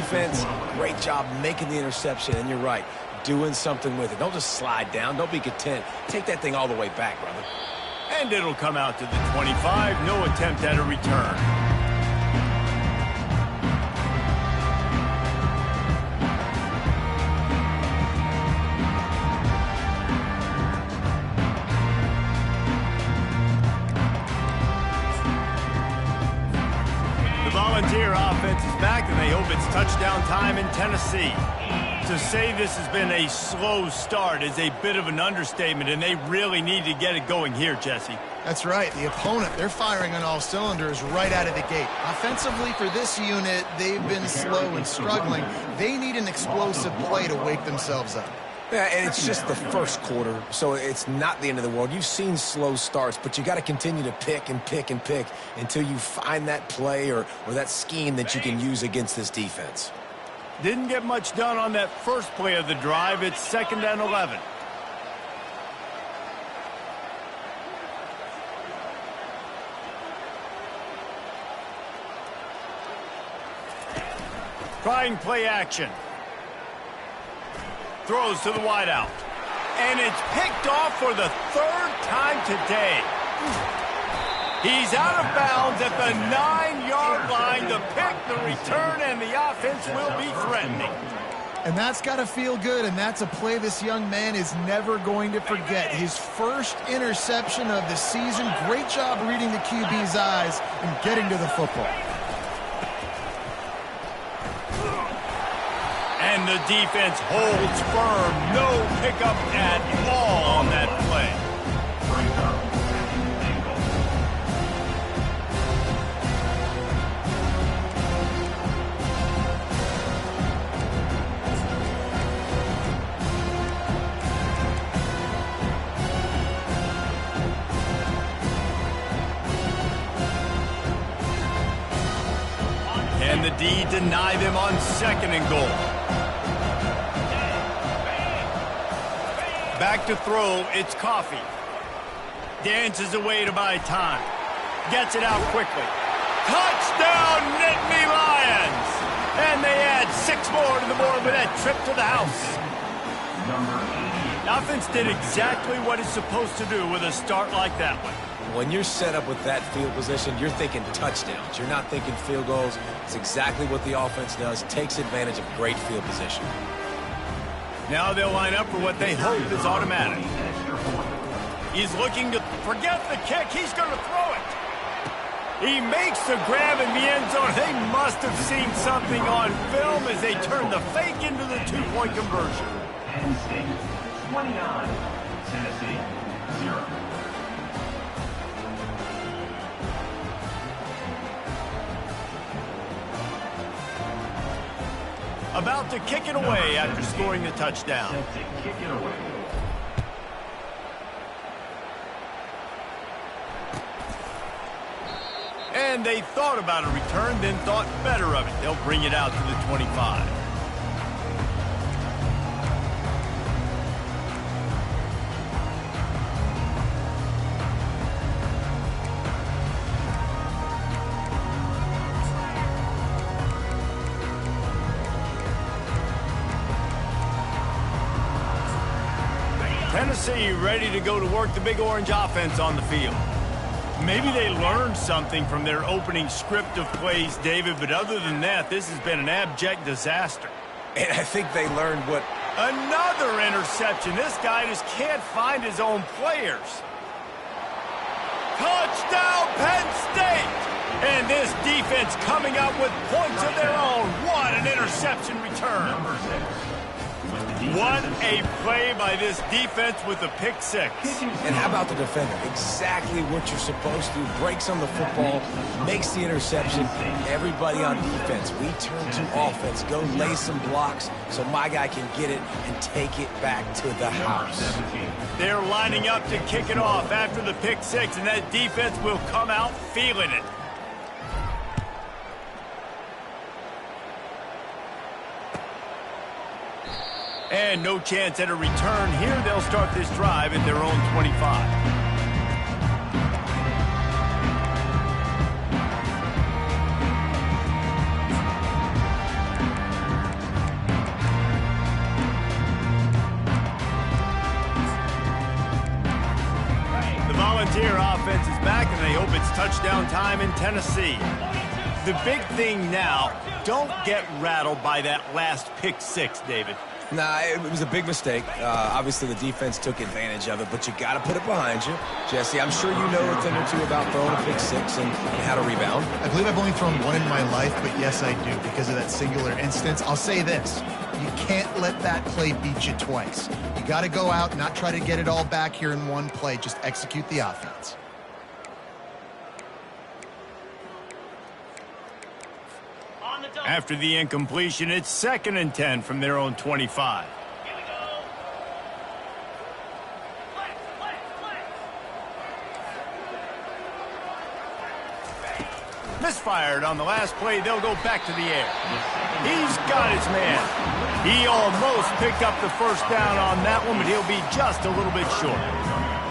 defense, great job making the interception, and you're right, doing something with it. Don't just slide down. Don't be content. Take that thing all the way back, brother. And it'll come out to the 25. No attempt at a return. Volunteer offense is back, and they hope it's touchdown time in Tennessee. To say this has been a slow start is a bit of an understatement, and they really need to get it going here, Jesse. That's right. The opponent, they're firing on all cylinders right out of the gate. Offensively, for this unit, they've been slow and struggling. They need an explosive play to wake themselves up. Yeah, and it's just the first quarter, so it's not the end of the world. You've seen slow starts, but you got to continue to pick and pick and pick until you find that play or that scheme that you can use against this defense. Didn't get much done on that first play of the drive. It's 2nd and 11. Trying play action. Throws to the wideout. And it's picked off for the 3rd time today. He's out of bounds at the 9-yard line. The pick, the return, and the offense will be threatening. And that's got to feel good, and that's a play this young man is never going to forget. His first interception of the season. Great job reading the QB's eyes and getting to the football. And the defense holds firm. No pickup at all on that play. And the D deny them on 2nd and goal. Back to throw, it's Coffee. Dances away to buy time. Gets it out quickly. Touchdown, Nitty Lions! And they add 6 more to the board with that trip to the house. The offense did exactly what it's supposed to do with a start like that one. When you're set up with that field position, you're thinking touchdowns. You're not thinking field goals. It's exactly what the offense does. Takes advantage of great field position. Now they'll line up for what they hope is automatic. He's looking to forget the kick. He's going to throw it. He makes the grab in the end zone. They must have seen something on film as they turn the fake into the 2-point conversion. Penn State, 29, Tennessee, 0. About to kick it away after scoring the touchdown. Kick it away. And they thought about a return, then thought better of it. They'll bring it out to the 25. Tennessee ready to go to work the Big Orange offense on the field. Maybe they learned something from their opening script of plays, David, but other than that, this has been an abject disaster. And I think they learned what... Another interception. This guy just can't find his own players. Touchdown, Penn State! And this defense coming up with points of their own. What an interception return. Number 6. What a play by this defense with the pick 6. And how about the defender? Exactly what you're supposed to. Breaks on the football, makes the interception. Everybody on defense, we turn to offense. Go lay some blocks so my guy can get it and take it back to the house. They're lining up to kick it off after the pick 6, and that defense will come out feeling it. And no chance at a return here. They'll start this drive at their own 25. it's touchdown time in Tennessee. The big thing now, don't get rattled by that last pick six, David. Nah, it was a big mistake. Obviously, the defense took advantage of it, but you got to put it behind you. Jesse, I'm sure you know a thing or two about throwing a pick six and how to rebound. I believe I've only thrown one in my life, but yes, I do because of that singular instance. I'll say this. You can't let that play beat you twice. You got to go out, not try to get it all back here in one play. Just execute the offense. After the incompletion, it's 2nd and 10 from their own 25. Misfired on the last play. They'll go back to the air. He's got his man. He almost picked up the first down on that one, but he'll be just a little bit short.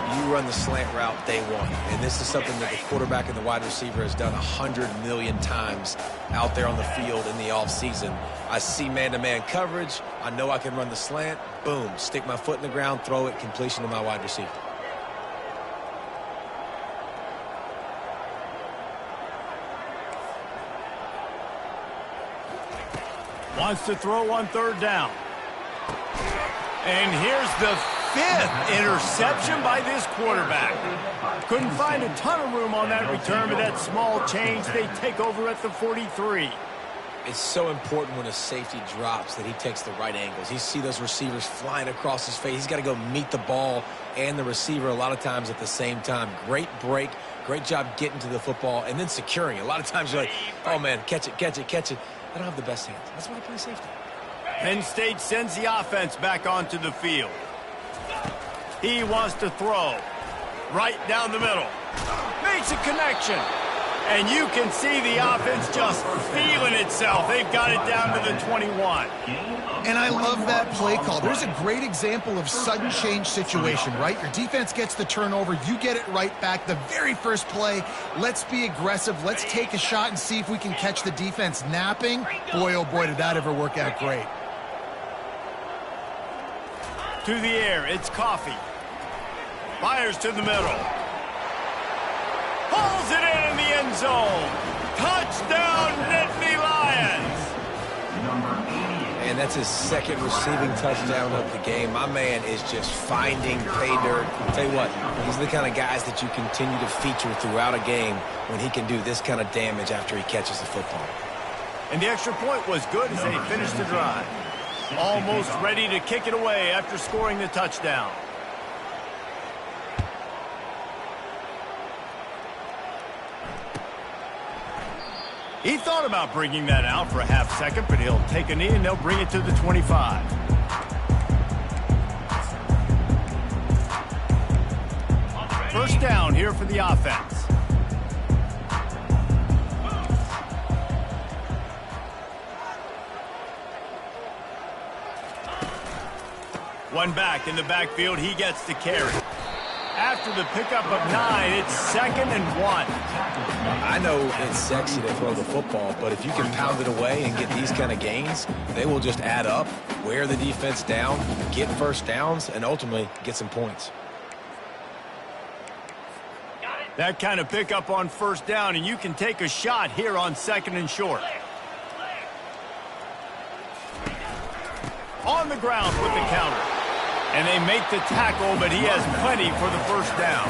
You run the slant route day one, and this is something that the quarterback and the wide receiver has done 100 million times out there on the field in the offseason. I see man-to-man coverage. I know I can run the slant. Boom, stick my foot in the ground, throw it, completion to my wide receiver. Wants to throw on 3rd down. And here's the 5th interception by this quarterback. Couldn't find a ton of room on that return, but that small change, they take over at the 43. It's so important when a safety drops that he takes the right angles. You see those receivers flying across his face. He's got to go meet the ball and the receiver a lot of times at the same time. Great break, great job getting to the football, and then securing it. A lot of times you're like, oh, man, catch it, catch it, catch it. I don't have the best hands. That's why I play safety. Penn State sends the offense back onto the field. He wants to throw right down the middle. Makes a connection. And you can see the offense just feeling itself. They've got it down to the 21. And I love that play call. There's a great example of sudden change situation, right? Your defense gets the turnover. You get it right back. The very first play, let's be aggressive. Let's take a shot and see if we can catch the defense napping. Boy, oh boy, did that ever work out great. To the air, it's Coffee. Fires to the middle. Pulls it in the end zone. Touchdown, Nitty Lions. And that's his 2nd receiving touchdown of the game. My man is just finding pay dirt. I'll tell you what, these are the kind of guys that you continue to feature throughout a game when he can do this kind of damage after he catches the football. And the extra point was good as they finished the drive. Almost ready to kick it away after scoring the touchdown. He thought about bringing that out for a half second, but he'll take a knee and they'll bring it to the 25. First down here for the offense. One back in the backfield, he gets the carry. After the pickup of 9, it's 2nd and 1. I know it's sexy to throw the football, but if you can pound it away and get these kind of gains, they will just add up, wear the defense down, get first downs, and ultimately get some points. That kind of pickup on first down, and you can take a shot here on 2nd and short. On the ground with the counter. And they make the tackle, but he has plenty for the first down.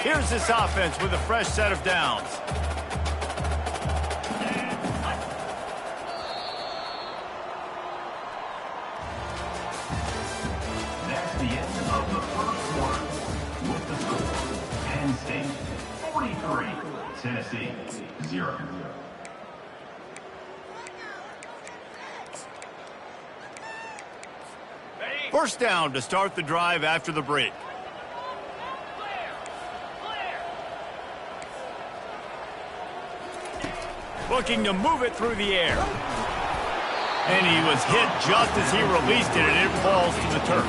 Here's this offense with a fresh set of downs. That's the end of the first quarter. With the score, Penn State 43, Tennessee 0. First down to start the drive after the break. Looking to move it through the air. And he was hit just as he released it, and it falls to the turf.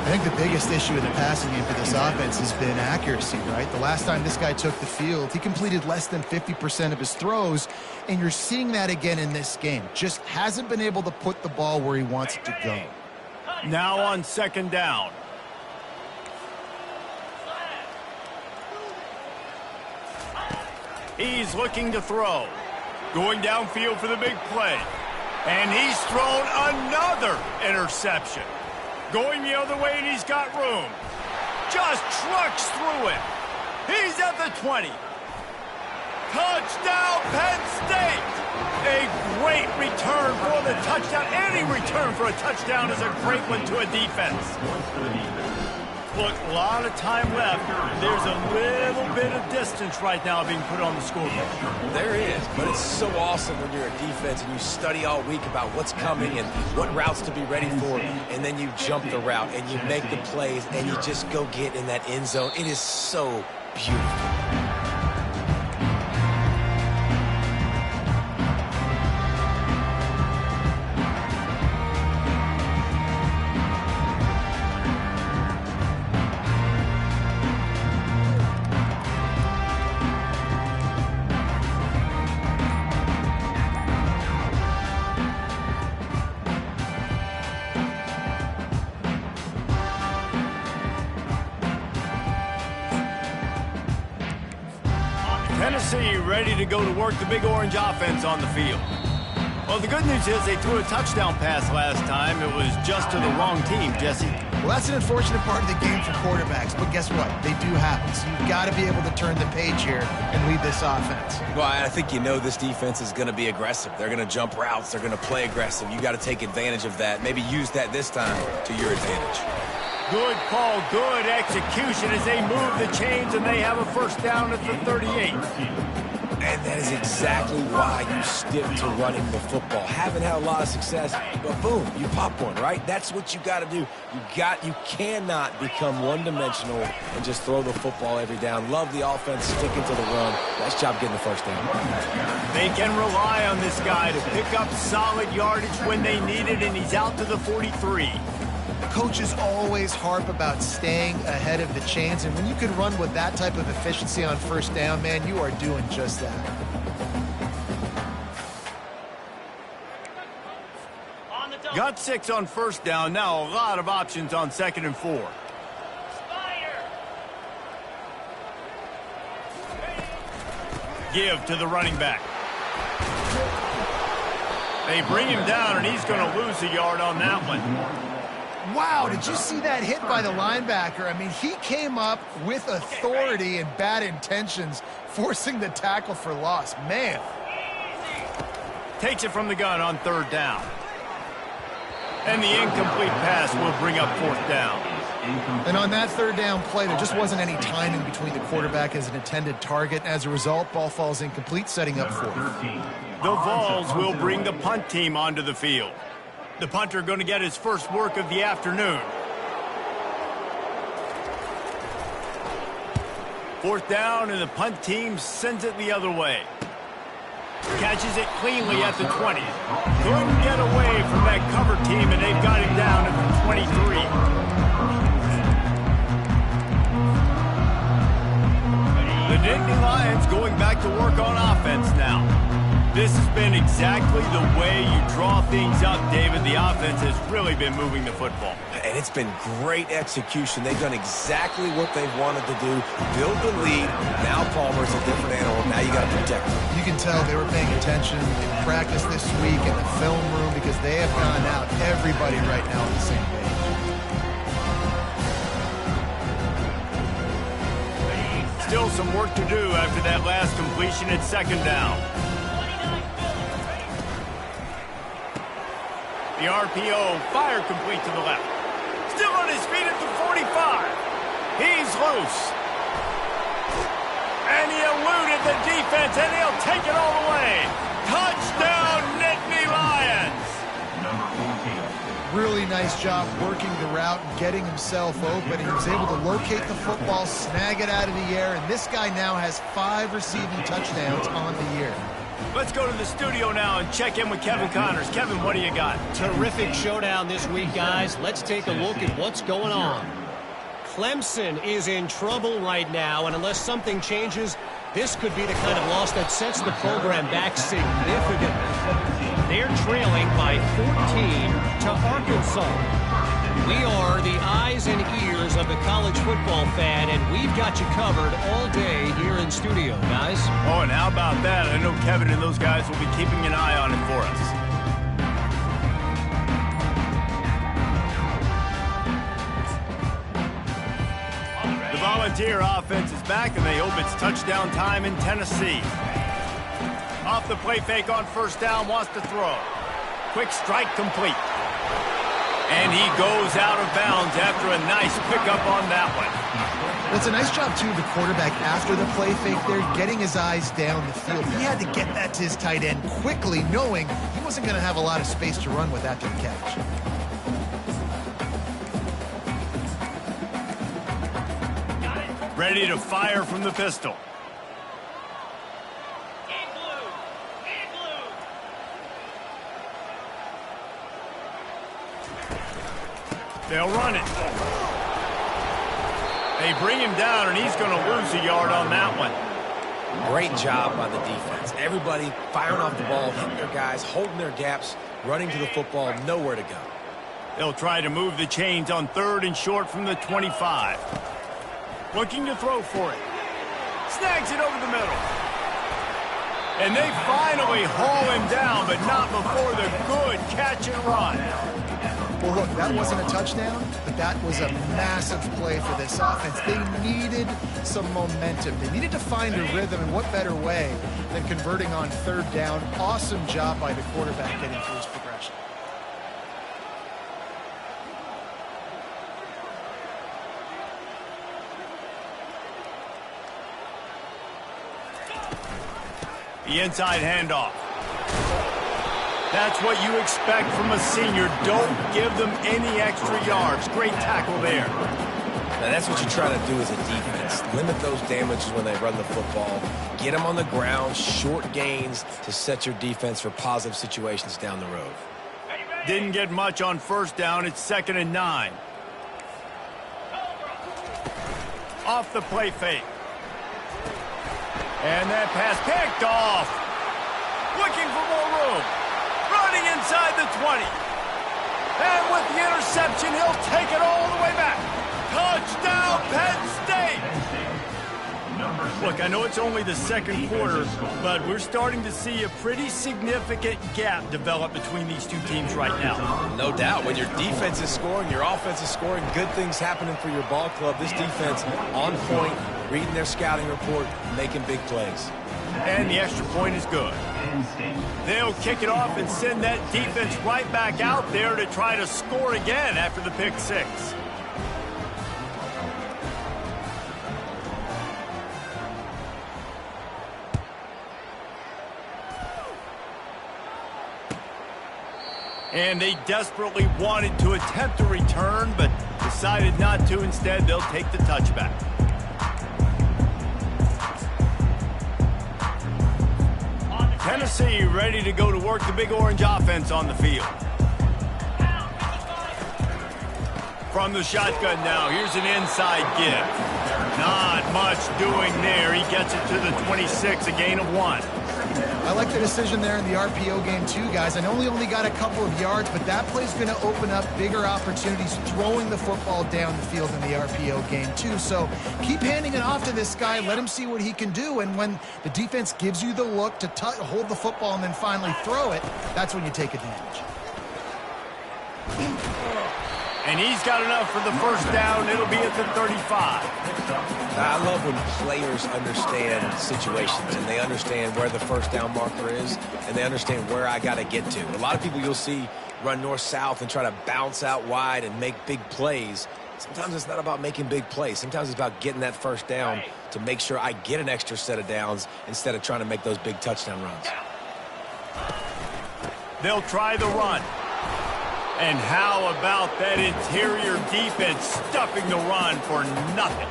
I think the biggest issue in the passing game for this offense has been accuracy, right? The last time this guy took the field, he completed less than 50% of his throws, and you're seeing that again in this game. Just hasn't been able to put the ball where he wants it to go. Now on second down. He's looking to throw. Going downfield for the big play. And he's thrown another interception. Going the other way, and he's got room. Just trucks through it. He's at the 20. Touchdown, Penn State! A great return for the touchdown. Any return for a touchdown is a great one to a defense. Look, a lot of time left. There's a little bit of distance right now being put on the scoreboard. There is, but it's so awesome when you're a defense and you study all week about what's coming and what routes to be ready for, and then you jump the route and you make the plays and you just go get in that end zone. It is so beautiful. Tennessee ready to go to work the big orange offense on the field. Well, the good news is they threw a touchdown pass last time. It was just to the wrong team, Jesse. Well, that's an unfortunate part of the game for quarterbacks, but guess what? They do happen. So you've got to be able to turn the page here and lead this offense. Well, I think you know this defense is going to be aggressive. They're going to jump routes. They're going to play aggressive. You got to take advantage of that. Maybe use that this time to your advantage. Good call, good execution as they move the chains, and they have a first down at the 38. And that is exactly why you stick to running the football. Haven't had a lot of success, but boom, you pop one, right? That's what you got to do. You cannot become one-dimensional and just throw the football every down. Love the offense sticking to the run. Nice job getting the first down. They can rely on this guy to pick up solid yardage when they need it, and he's out to the 43. Coaches always harp about staying ahead of the chains, and when you can run with that type of efficiency on first down, man, you are doing just that. Got 6 on first down. Now a lot of options on 2nd and 4. Give to the running back. They bring him down, and he's going to lose a yard on that one. Wow, did you see that hit by the linebacker? I mean, he came up with authority and bad intentions, forcing the tackle for loss. Man. Takes it from the gun on 3rd down. And the incomplete pass will bring up 4th down. And on that 3rd down play, there just wasn't any timing between the quarterback as an intended target. As a result, ball falls incomplete, setting up 4th. The Vols will bring the punt team onto the field. The punter going to get his first work of the afternoon. 4th down, and the punt team sends it the other way. Catches it cleanly at the 20. Couldn't get away from that cover team, and they've got him down at the 23. The Nitty Lions going back to work on offense now. This has been exactly the way you draw things up, David. The offense has really been moving the football. And it's been great execution. They've done exactly what they've wanted to do. Build the lead. Now Palmer's a different animal. Now you got to protect him. You can tell they were paying attention in practice this week in the film room because they have gone out, everybody right now on the same page. Still some work to do after that last completion at 2nd down. The RPO, fire complete to the left. Still on his feet at the 45. He's loose. And he eluded the defense, and he'll take it all the way. Touchdown, Nitty Lions. Really nice job working the route and getting himself open. He was able to locate the football, snag it out of the air, and this guy now has 5 receiving touchdowns on the year. Let's go to the studio now and check in with Kevin Connors. Kevin, what do you got? Terrific showdown this week, guys. Let's take a look at what's going on. Clemson is in trouble right now, and unless something changes, this could be the kind of loss that sets the program back significantly. They're trailing by 14 to Arkansas. We are the eyes and ears of the college football fan, and we've got you covered all day here in studio, guys. Oh, and how about that? I know Kevin and those guys will be keeping an eye on it for us. The Volunteer offense is back, and they hope it's touchdown time in Tennessee. Off the play fake on first down, wants to throw. Quick strike complete. And he goes out of bounds after a nice pickup on that one. Well, it's a nice job, too, the quarterback after the play fake there, getting his eyes down the field. He had to get that to his tight end quickly, knowing he wasn't going to have a lot of space to run with after the catch. Ready to fire from the pistol. They'll run it. They bring him down, and he's going to lose a yard on that one. Great job by the defense. Everybody firing off the ball, hitting their guys, holding their gaps, running to the football, nowhere to go. They'll try to move the chains on 3rd and short from the 25. Looking to throw for it. Snags it over the middle. And they finally haul him down, but not before the good catch and run. Well, look, that wasn't a touchdown, but that was a massive play for this offense. They needed some momentum. They needed to find a rhythm, and what better way than converting on 3rd down. Awesome job by the quarterback getting through his progression. The inside handoff. That's what you expect from a senior. Don't give them any extra yards. Great tackle there. Now that's what you try to do as a defense. Limit those damages when they run the football. Get them on the ground, short gains to set your defense for positive situations down the road. Didn't get much on first down. It's 2nd and 9. Off the play fake. And that pass picked off. Looking for more room. Running inside the 20. And with the interception, he'll take it all the way back. Touchdown, Penn State! Look, I know it's only the 2nd quarter, but we're starting to see a pretty significant gap develop between these two teams right now. No doubt. When your defense is scoring, your offense is scoring, good things happening for your ball club. This defense on point, reading their scouting report, making big plays. And the extra point is good. They'll kick it off and send that defense right back out there to try to score again after the pick 6. And they desperately wanted to attempt a return, but decided not to. Instead, they'll take the touchback. Tennessee ready to go to work the Big Orange offense on the field. From the shotgun now, here's an inside give. Not much doing there. He gets it to the 26, a gain of 1. I like the decision there in the RPO game too, guys. I know he only got a couple of yards, but that play's going to open up bigger opportunities throwing the football down the field in the RPO game too. So keep handing it off to this guy. Let him see what he can do. And when the defense gives you the look to hold the football and then finally throw it, that's when you take advantage. And he's got enough for the first down. It'll be at the 35. I love when players understand situations and they understand where the first down marker is and they understand where I got to get to. A lot of people you'll see run north-south and try to bounce out wide and make big plays. Sometimes it's not about making big plays. Sometimes it's about getting that first down to make sure I get an extra set of downs instead of trying to make those big touchdown runs. They'll try the run. And how about that interior defense stuffing the run for nothing?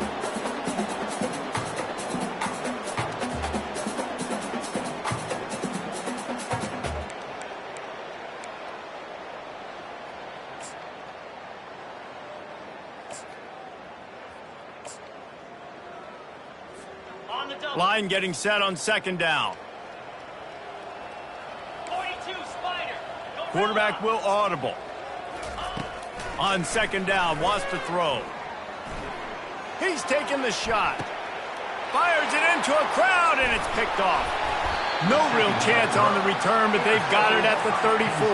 Line getting set on 2nd down. 42 Spider. Quarterback will audible. On second down, wants to throw. He's taking the shot. Fires it into a crowd, and it's picked off. No real chance on the return, but they've got it at the 34.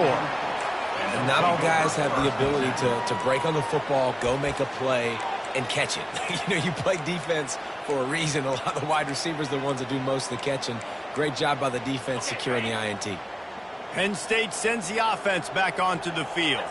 And not all guys have the ability to break on the football, go make a play, and catch it. You play defense for a reason. A lot of the wide receivers are the ones that do most of the catching. Great job by the defense securing the INT. Penn State sends the offense back onto the field.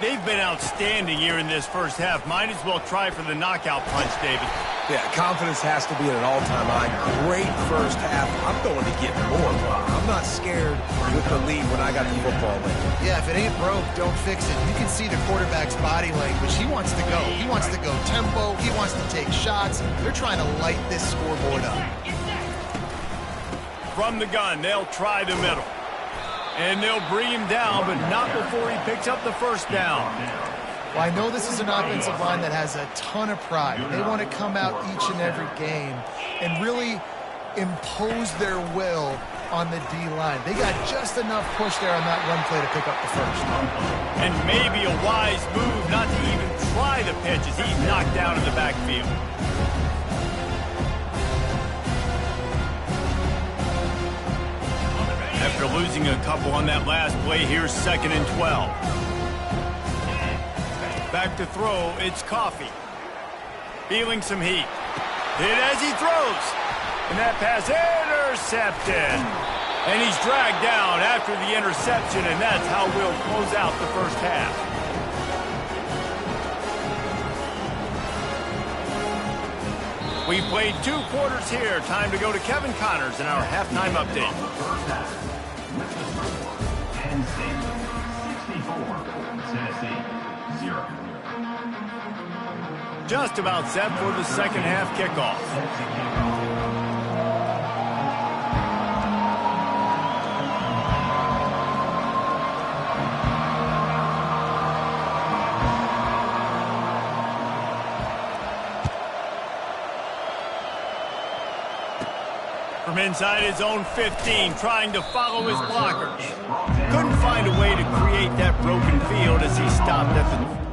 They've been outstanding here in this first half. Might as well try for the knockout punch, David. Yeah, confidence has to be at an all-time high. Great first half. I'm going to get more. I'm not scared with the lead when I got the football in. Yeah, if it ain't broke, don't fix it. You can see the quarterback's body language. He wants to go. He wants to go tempo. He wants to take shots. They're trying to light this scoreboard up. From the gun, they'll try the middle. And they'll bring him down, but not before he picks up the first down. Well, I know this is an offensive line that has a ton of pride. They want to come out each and every game and really impose their will on the D-line. They got just enough push there on that run play to pick up the first. And maybe a wise move not to even try the pitch as he's knocked down in the backfield. After losing a couple on that last play, here's 2nd and 12. Back to throw, it's Coffee. Feeling some heat. Hit as he throws. And that pass intercepted. And he's dragged down after the interception, and that's how we'll close out the first half. We played 2 quarters here. Time to go to Kevin Connors in our halftime update. With the score, Penn State 64, Tennessee 0. Just about set for the second half kickoff. From inside his own 15, trying to follow his blockers. Couldn't find a way to create that broken field as he stopped at the